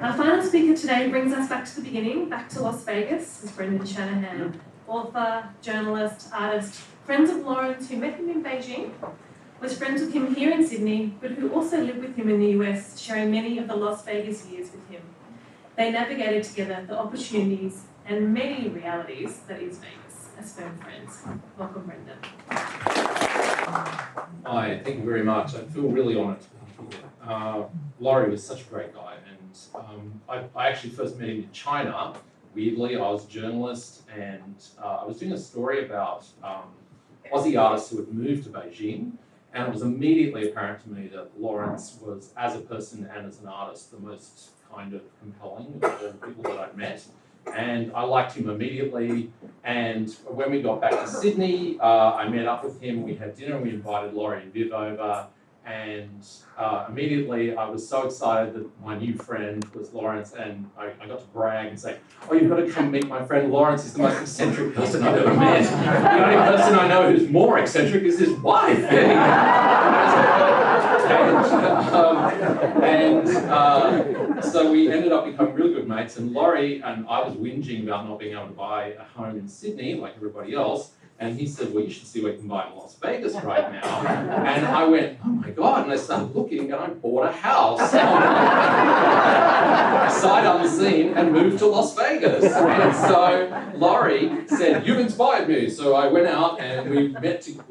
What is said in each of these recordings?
Our final speaker today brings us back to the beginning, back to Las Vegas, is Brendan Shanahan, author, journalist, artist, friends of Lawrence who met him in Beijing, was friends with him here in Sydney, but who also lived with him in the US, sharing many of the Las Vegas years with him. They navigated together the opportunities and many realities that is Vegas as firm friends. Welcome, Brendan. Hi, thank you very much. I feel really honoured to be here. Laurie was such a great guy, and I actually first met him in China. Weirdly, I was a journalist, and I was doing a story about Aussie artists who had moved to Beijing, and it was immediately apparent to me that Lawrence was, as a person and as an artist, the most kind of compelling of all the people that I'd met. And I liked him immediately. And when we got back to Sydney, I met up with him. We had dinner. We invited Laurie and Viva over. And immediately I was so excited that my new friend was Lawrence. And I got to brag and say, "Oh, you've got to come meet my friend Lawrence. He's the most eccentric person I've ever met. The only person I know who's more eccentric is his wife." So we ended up becoming really good mates, and Laurie and I was whinging about not being able to buy a home in Sydney like everybody else, and he said, "Well, you should see what you can buy in Las Vegas right now." And I went, "Oh my God," and I started looking, and I bought a house sight unseen and moved to Las Vegas. And so Laurie said, "You've inspired me." So I went out and we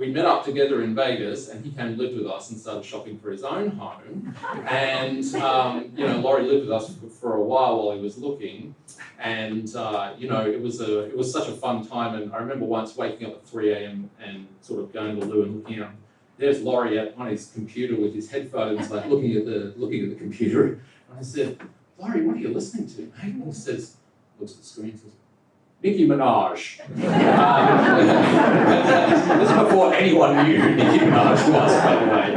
met up together in Vegas, and he came and lived with us and started shopping for his own home. And Laurie lived with us for a while he was looking, and it was such a fun time. And I remember once waking up at 3 a.m. and sort of going to the loo and looking out. There's Laurie on his computer with his headphones, like looking at the computer. And I said, "Laurie, what are you listening to, mate?" And he says, looks at the screen and says, "Nicki Minaj." This is before anyone knew who Nicki Minaj was, by the way.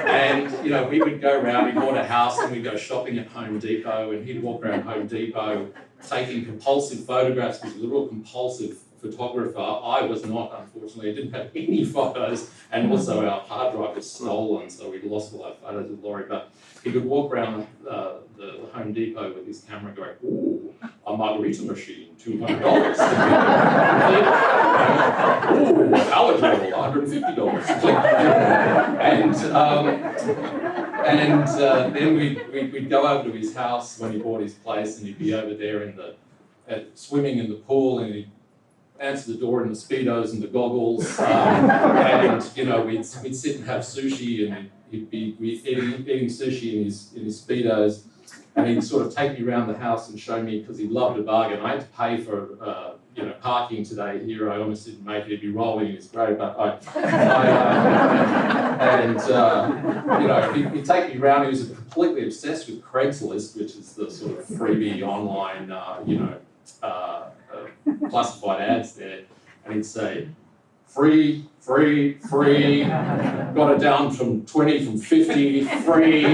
And we would go around, we bought a house, and we'd go shopping at Home Depot, and he'd walk around Home Depot taking compulsive photographs, because he was a real compulsive photographer. I was not, unfortunately. I didn't have any photos, and also our hard drive was stolen, so we lost all our photos with Laurie. But he could walk around the Home Depot with his camera going, "Ooh, a margarita machine, $200. Ooh, alligator, $150. And then we'd go over to his house when he bought his place, and he'd be over there swimming in the pool, and he'd answer the door in the Speedos and the goggles, and we'd sit and have sushi, and he'd be eating sushi in his Speedos, and he'd sort of take me around the house and show me, because he loved a bargain. I had to pay for parking today here. I almost didn't make it. He'd be rolling in his grave, but he'd take me around. He was completely obsessed with Craigslist, which is the sort of freebie online, classified ads there, and he'd say, "Free, free, free, got it down from 20 from 50, free."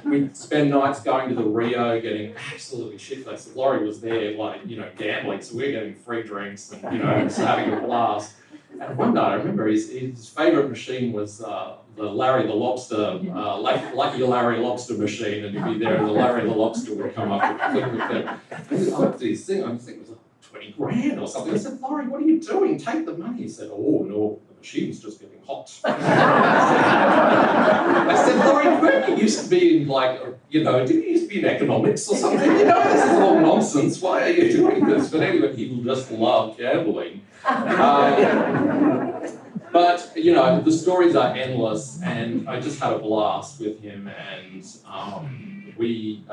We'd spend nights going to the Rio, getting absolutely shit-faced. Laurie was there, gambling, so we're getting free drinks and, just having a blast. And one night, I remember his favourite machine was the Larry the Lobster, Lucky Larry Lobster machine, and he'd be there, and the Larry the Lobster would come up and click with it. And I looked at his thing, I think it was like 20 grand or something. I said, "Laurie, what are you doing? Take the money." He said, "Oh, no, the machine's just getting hot." I said, "Laurie, weren't you used to be in, didn't you used to be in economics or something? This is all nonsense. Why are you doing this?" But anyway, he just loved gambling. But the stories are endless, and I just had a blast with him. And when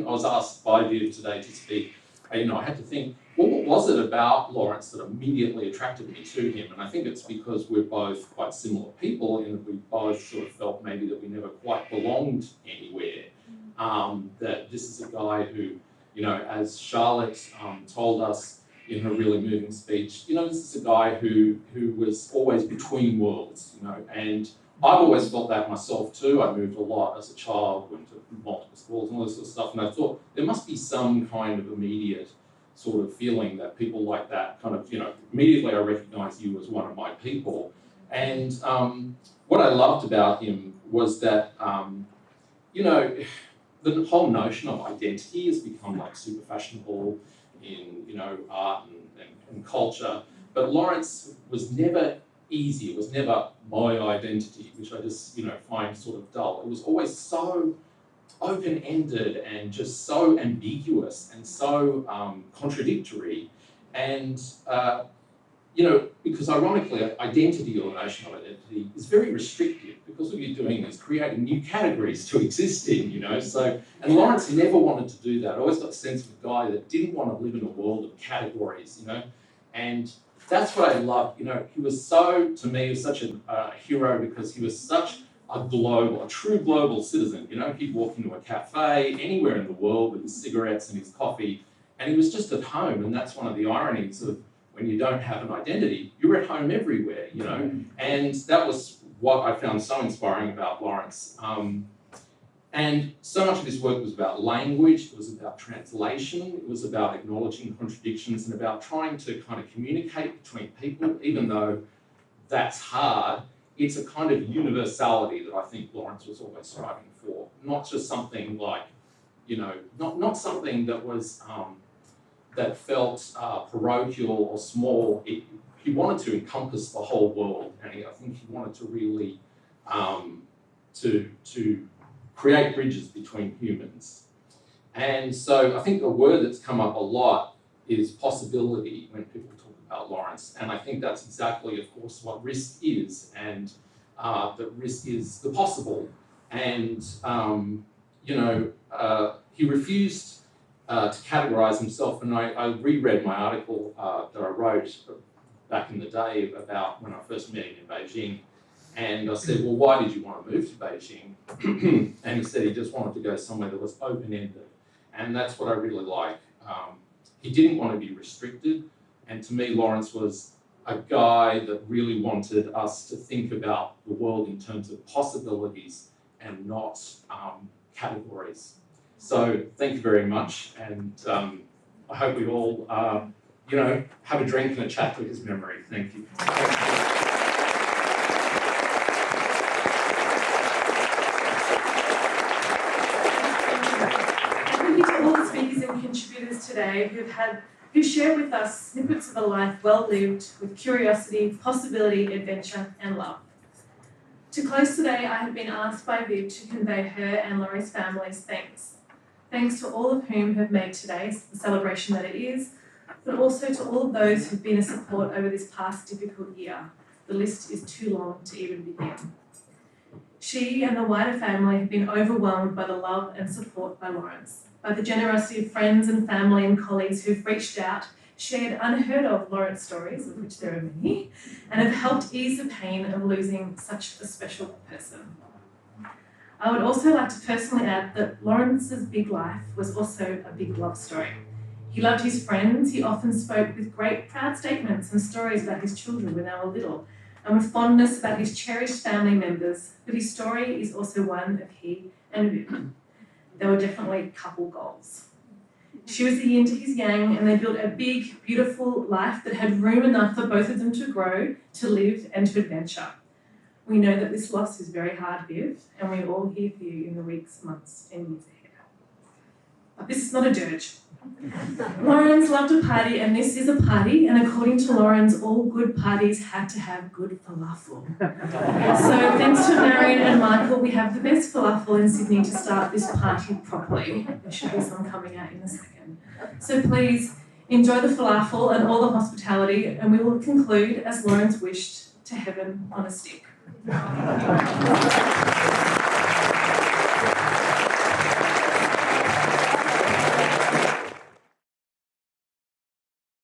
I was asked by Viva today to speak, I had to think, well, what was it about Lawrence that immediately attracted me to him? And I think it's because we're both quite similar people, in that we both sort of felt maybe that we never quite belonged anywhere. That this is a guy who, as Charlotte told us in her really moving speech, this is a guy who was always between worlds, and I've always felt that myself too. I moved a lot as a child, went to multiple schools and all this sort of stuff, and I thought there must be some kind of immediate sort of feeling that people like that kind of, immediately I recognise you as one of my people. And what I loved about him was that, you know, the whole notion of identity has become like super fashionable in, you know, art and culture. But Lawrence was never easy. It was never my identity, which I just, you know, find sort of dull. It was always so open-ended and just so ambiguous and so contradictory. And, you know, because ironically, identity, or the notion of identity, is very restrictive, because all you're doing is creating new categories to exist in, you know. So, and Lawrence never wanted to do that. I always got the sense of a guy that didn't want to live in a world of categories, you know. And that's what I loved, you know. He was so, to me, he was such a hero, because he was such a true global citizen, you know. He'd walk into a cafe anywhere in the world with his cigarettes and his coffee, and he was just at home. And that's one of the ironies of when you don't have an identity, you're at home everywhere, you know. And that was what I found so inspiring about Lawrence. And so much of his work was about language, it was about translation, it was about acknowledging contradictions and about trying to kind of communicate between people, even though that's hard. It's a kind of universality that I think Lawrence was always striving for, not just something like, you know, not something that was, that felt parochial or small. He wanted to encompass the whole world, and I think he wanted to really to create bridges between humans. And so I think a word that's come up a lot is possibility when people talk about Lawrence, and I think that's exactly, of course, what risk is, and that risk is the possible. And you know, he refused to categorise himself, and I reread my article that I wrote back in the day about when I first met him in Beijing, and I said, well, why did you want to move to Beijing? And he said he just wanted to go somewhere that was open-ended, and that's what I really like. He didn't want to be restricted, and to me, Lawrence was a guy that really wanted us to think about the world in terms of possibilities and not categories. So thank you very much, and I hope we all, you know, have a drink and a chat to his memory. Thank you. Thank you to all the speakers and contributors today who shared with us snippets of a life well lived with curiosity, possibility, adventure, and love. To close today, I have been asked by Viv to convey her and Laurie's family's thanks. Thanks to all of whom have made today the celebration that it is, but also to all of those who've been a support over this past difficult year. The list is too long to even begin. She and the wider family have been overwhelmed by the love and support by Lawrence, by the generosity of friends and family and colleagues who've reached out, shared unheard of Lawrence stories, of which there are many, and have helped ease the pain of losing such a special person. I would also like to personally add that Lawrence's big life was also a big love story. He loved his friends. He often spoke with great proud statements and stories about his children when they were little, and with fondness about his cherished family members. But his story is also one of he and Viv. They were definitely couple goals. She was the yin to his yang, and they built a big, beautiful life that had room enough for both of them to grow, to live, and to adventure. We know that this loss is very hard, Viv, and we're all here for you in the weeks, months, and years ahead. But this is not a dirge. Lawrence loved a party, and this is a party, and according to Lawrence, all good parties have to have good falafel. So thanks to Marion and Michael, we have the best falafel in Sydney to start this party properly. There should be some coming out in a second. So please enjoy the falafel and all the hospitality, and we will conclude, as Lawrence wished, to heaven on a stick.